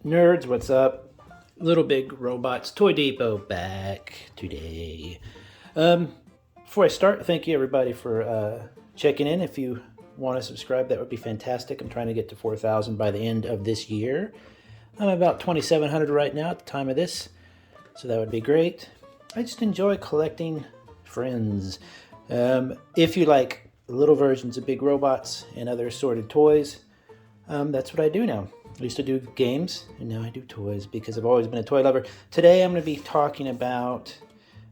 Nerds, what's up? Little Big Robots Toy Depot back today. Before I start, thank you everybody for checking in. If you want to subscribe, that would be fantastic. I'm trying to get to 4,000 by the end of this year. I'm about 2,700 right now at the time of this, so that would be great. I just enjoy collecting friends. If you like little versions of big robots and other assorted toys, that's what I do now. I used to do games, and now I do toys because I've always been a toy lover. Today I'm going to be talking about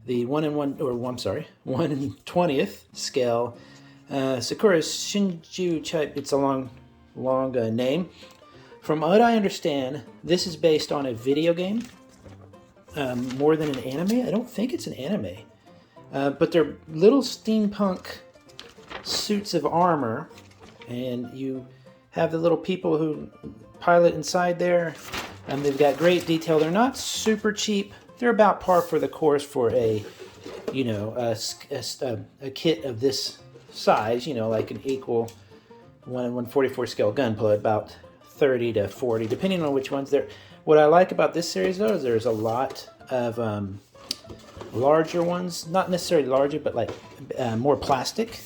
the 1/20th scale Sakura's Shinguji. It's a long name. From what I understand, this is based on a video game more than an anime. I don't think it's an anime, but they're little steampunk suits of armor, and you have the little people who pilot inside there. They've got great detail. They're not super cheap. They're about par for the course for a kit of this size. Like an equal 1/144 scale gunpla, about 30 to 40, depending on which ones they're. What I like about this series though is there's a lot of larger ones, not necessarily larger, but like more plastic.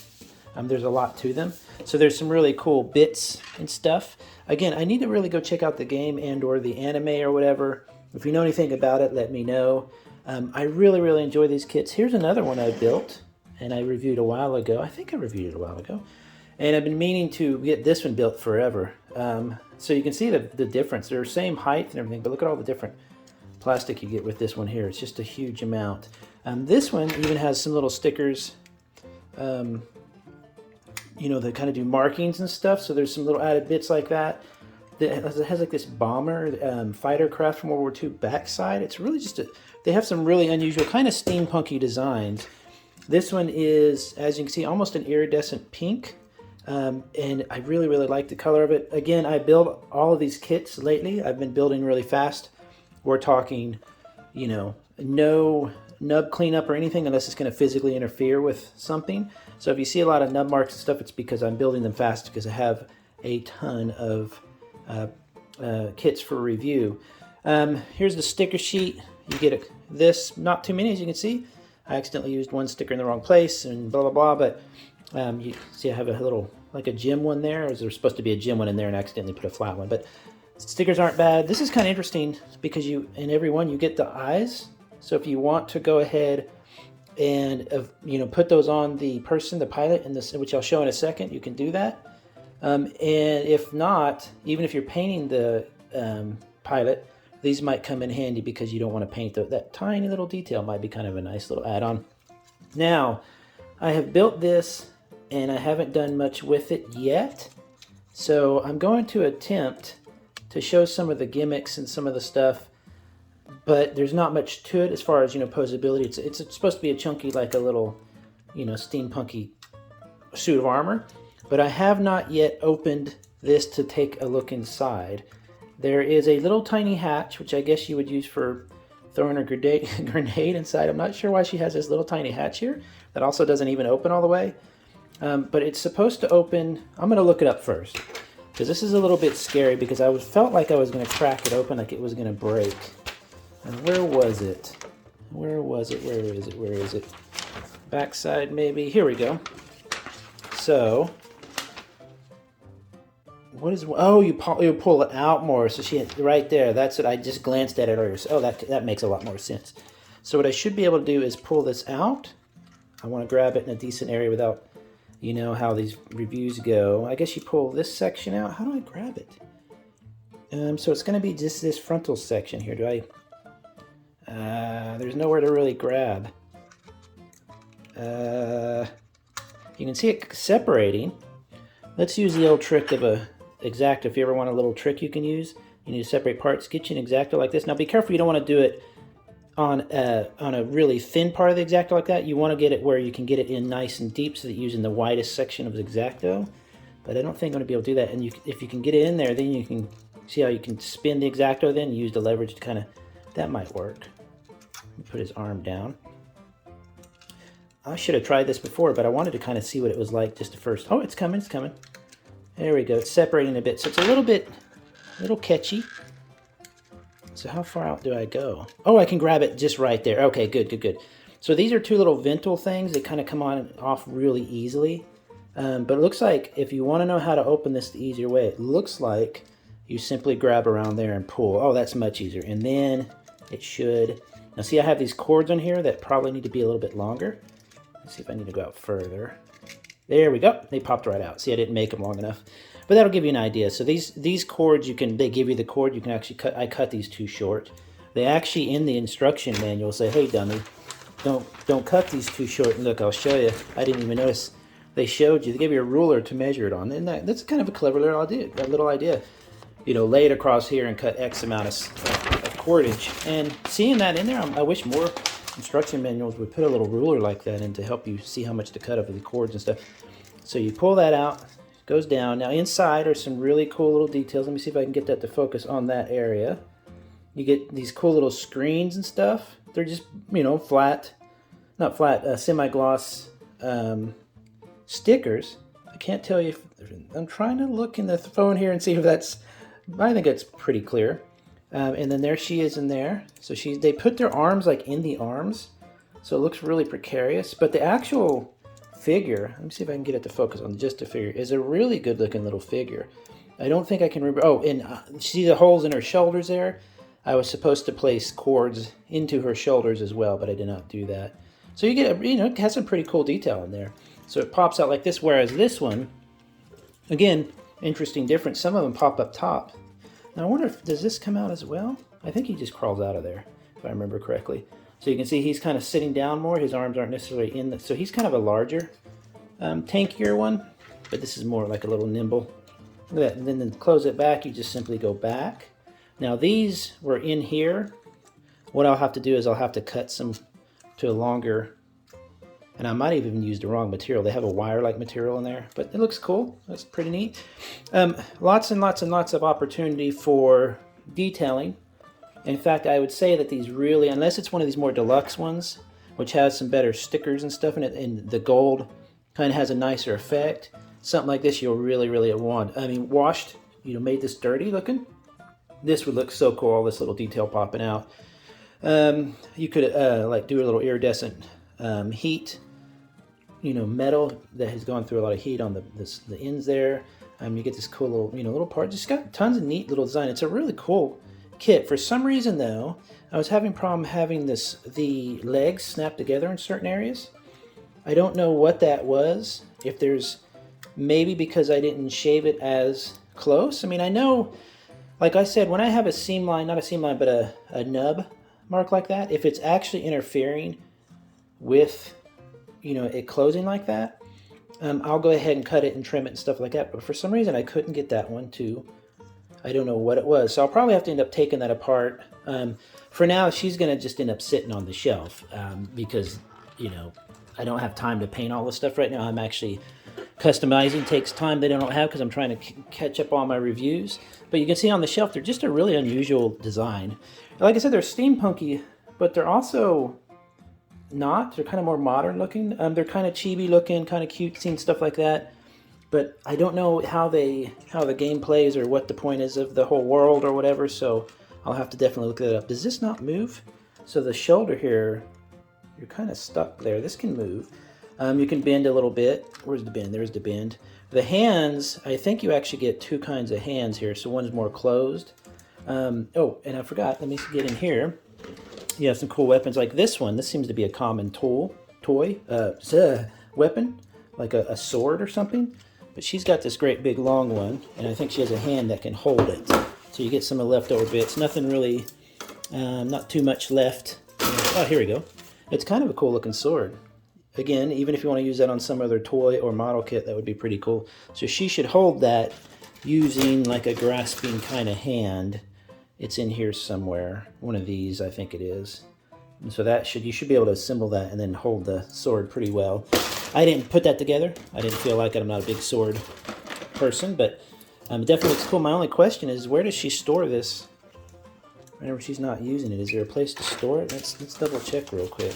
There's a lot to them. So there's some really cool bits and stuff. Again, I need to really go check out the game and or the anime or whatever. If you know anything about it, let me know. I really, really enjoy these kits. Here's another one I built and I reviewed a while ago. I think I reviewed it a while ago. And I've been meaning to get this one built forever. So you can see the difference. They're the same height and everything, but look at all the different plastic you get with this one here. It's just a huge amount. This one even has some little stickers, that kind of do markings and stuff. So there's some little added bits like that. It has like this bomber fighter craft from World War II backside. It's really just they have some really unusual kind of steampunky designs. This one is, as you can see, almost an iridescent pink. And I really, really like the color of it. Again, I build all of these kits lately. I've been building really fast. We're talking, no nub cleanup or anything unless it's going to physically interfere with something. So if you see a lot of nub marks and stuff, it's because I'm building them fast because I have a ton of kits for review. Here's the sticker sheet. You get this, not too many as you can see. I accidentally used one sticker in the wrong place and blah, blah, blah. But you see I have a little, like a gym one there. Or there's supposed to be a gym one in there and I accidentally put a flat one. But stickers aren't bad. This is kind of interesting because in every one you get the eyes. So if you want to go ahead and put those on the person, the pilot, which I'll show in a second, you can do that. And if not, even if you're painting the pilot, these might come in handy because you don't want to paint that tiny little detail. Might be kind of a nice little add-on. Now, I have built this and I haven't done much with it yet. So I'm going to attempt to show some of the gimmicks and some of the stuff, but there's not much to it as far as, posability. It's supposed to be a chunky, like a little, steampunky suit of armor. But I have not yet opened this to take a look inside. There is a little tiny hatch, which I guess you would use for throwing a grenade inside. I'm not sure why she has this little tiny hatch here that also doesn't even open all the way. But it's supposed to open. I'm going to look it up first because this is a little bit scary because I felt like I was going to crack it open, like it was going to break. And where was it? Where was it? Where is it? Where is it? Backside, maybe. Here we go. So, what is? Oh, you pull it out more. So she right there. That's it. I just glanced at it earlier. So, oh, that makes a lot more sense. So what I should be able to do is pull this out. I want to grab it in a decent area without, how these reviews go. I guess you pull this section out. How do I grab it? So it's going to be just this frontal section here. Do I? There's nowhere to really grab. You can see it separating. Let's use the old trick of a X-Acto. If you ever want a little trick you can use, you need to separate parts. Get you an X-Acto like this. Now be careful, you don't want to do it on a really thin part of the X-Acto like that. You want to get it where you can get it in nice and deep so that you're using the widest section of the X-Acto. But I don't think I'm going to be able to do that. And if you can get it in there, then you can see how you can spin the X-Acto, then use the leverage to kind of, that might work. Put his arm down. I should have tried this before, but I wanted to kind of see what it was like just at first. Oh, it's coming, it's coming. There we go. It's separating a bit, so it's a little catchy. So how far out do I go? Oh, I can grab it just right there. Okay, good, good, good. So these are two little vental things that kind of come on and off really easily. But it looks like if you want to know how to open this the easier way, it looks like you simply grab around there and pull. Oh, that's much easier. And then it should... Now see, I have these cords on here that probably need to be a little bit longer. Let's see if I need to go out further. There we go. They popped right out. See, I didn't make them long enough. But that'll give you an idea. So these cords, they give you the cord. You can actually cut. I cut these too short. They actually, in the instruction manual, say, hey, dummy, don't cut these too short. And look, I'll show you. I didn't even notice they showed you. They gave you a ruler to measure it on. And that's kind of a clever little idea. You know, lay it across here and cut X amount of cordage. And seeing that in there, I wish more instruction manuals would put a little ruler like that in to help you see how much to cut up of the cords and stuff. So you pull that out, it goes down. Now inside are some really cool little details. Let me see if I can get that to focus on that area. You get these cool little screens and stuff. They're just, you know, semi-gloss stickers. I can't tell you if, I'm trying to look in the phone here and see if that's, I think it's pretty clear. And then there she is in there. So they put their arms like in the arms. So it looks really precarious. But the actual figure, let me see if I can get it to focus on just the figure, is a really good looking little figure. I don't think I can remember. Oh, and see the holes in her shoulders there? I was supposed to place cords into her shoulders as well, but I did not do that. So you get, you know, it has some pretty cool detail in there. So it pops out like this, whereas this one, again, interesting difference. Some of them pop up top. Now I wonder if, does this come out as well? I think he just crawls out of there, if I remember correctly. So you can see he's kind of sitting down more. His arms aren't necessarily in the, so he's kind of a larger, tankier one, but this is more like a little nimble. Look at that, and then to close it back, you just simply go back. Now these were in here. What I'll have to do is I'll have to cut some to a longer, and I might have even used the wrong material. They have a wire-like material in there, but it looks cool. That's pretty neat. Lots and lots and lots of opportunity for detailing. In fact, I would say that these really, unless it's one of these more deluxe ones, which has some better stickers and stuff in it, and the gold kind of has a nicer effect, something like this you'll really, really want. I mean, washed, you know, made this dirty looking, this would look so cool, all this little detail popping out. You could like do a little iridescent heat, you know, metal that has gone through a lot of heat on the ends there. You get this cool little, you know, little part. Just got tons of neat little design. It's a really cool kit. For some reason though, I was having a problem having the legs snapped together in certain areas. I don't know what that was. If there's, maybe because I didn't shave it as close. I mean, I know, like I said, when I have a seam line, not a seam line, but a nub mark like that, if it's actually interfering with, you know, it closing like that, I'll go ahead and cut it and trim it and stuff like that. But for some reason, I couldn't get that one too. I don't know what it was. So I'll probably have to end up taking that apart. For now, she's going to just end up sitting on the shelf because, you know, I don't have time to paint all this stuff right now. I'm actually customizing. Takes time that I don't have because I'm trying to catch up on my reviews. But you can see on the shelf, they're just a really unusual design. Like I said, they're steampunky, but they're also not. They're kind of more modern looking. They're kind of chibi looking, kind of cute, seeing stuff like that. But I don't know how the game plays or what the point is of the whole world or whatever, so I'll have to definitely look that up. Does this not move? So the shoulder here, you're kind of stuck there. This can move. You can bend a little bit. Where's the bend? There's the bend. The hands, I think you actually get two kinds of hands here. So one's more closed. Oh, and I forgot. Let me get in here. You have some cool weapons like this one. This seems to be a common weapon, like a sword or something. But she's got this great big long one, and I think she has a hand that can hold it. So you get some of the leftover bits. Nothing really, not too much left. Oh, here we go. It's kind of a cool looking sword. Again, even if you want to use that on some other toy or model kit, that would be pretty cool. So she should hold that using like a grasping kind of hand. It's in here somewhere. One of these, I think it is. And so that you should be able to assemble that and then hold the sword pretty well. I didn't put that together. I didn't feel like it. I'm not a big sword person, but it definitely looks cool. My only question is, where does she store this whenever she's not using it? Is there a place to store it? Let's double check real quick.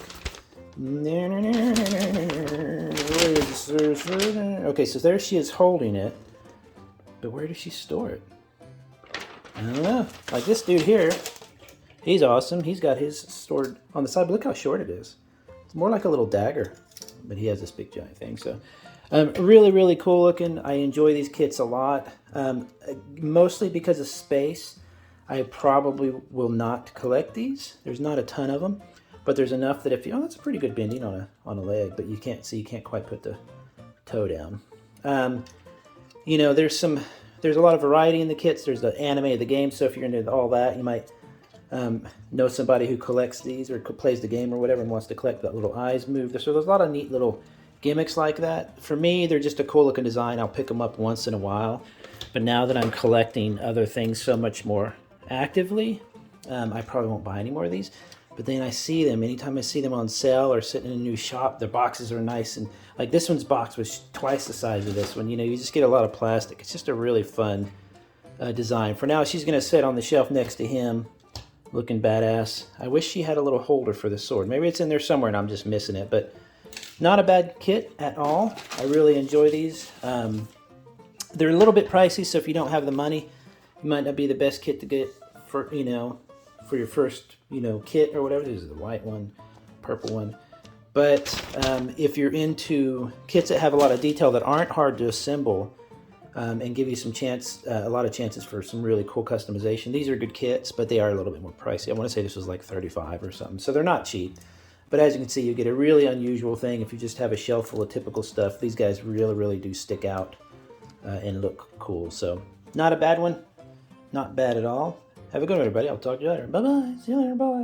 Okay, so there she is holding it, but where does she store it? I don't know. Like this dude here, He's awesome. He's got his sword on the side, but look how short it is. It's more like a little dagger, but he has this big giant thing. So really, really cool looking. I enjoy these kits a lot, mostly because of space. I probably will not collect these. There's not a ton of them, but there's enough that if you, oh, that's a pretty good bending on a leg, but you can't see, you can't quite put the toe down. You know, there's a lot of variety in the kits. There's the anime of the game, so if you're into all that, you might know somebody who collects these or plays the game or whatever and wants to collect that little eyes move. So there's a lot of neat little gimmicks like that. For me, they're just a cool looking design. I'll pick them up once in a while, but now that I'm collecting other things so much more actively, I probably won't buy any more of these. But then I see them, anytime I see them on sale or sitting in a new shop, their boxes are nice. And like this one's box was twice the size of this one. You know, you just get a lot of plastic. It's just a really fun design. For now, she's going to sit on the shelf next to him, looking badass. I wish she had a little holder for the sword. Maybe it's in there somewhere and I'm just missing it. But not a bad kit at all. I really enjoy these. They're a little bit pricey, so if you don't have the money, it might not be the best kit to get for, you know, for your first, you know, kit or whatever. This is the white one, purple one. But if you're into kits that have a lot of detail that aren't hard to assemble and give you some chance, a lot of chances for some really cool customization, these are good kits, but they are a little bit more pricey. I want to say this was like $35 or something, so they're not cheap. But as you can see, you get a really unusual thing. If you just have a shelf full of typical stuff, these guys really, really do stick out and look cool. So not a bad one, not bad at all. Have a good one, everybody. I'll talk to you later. Bye-bye. See you later. Bye.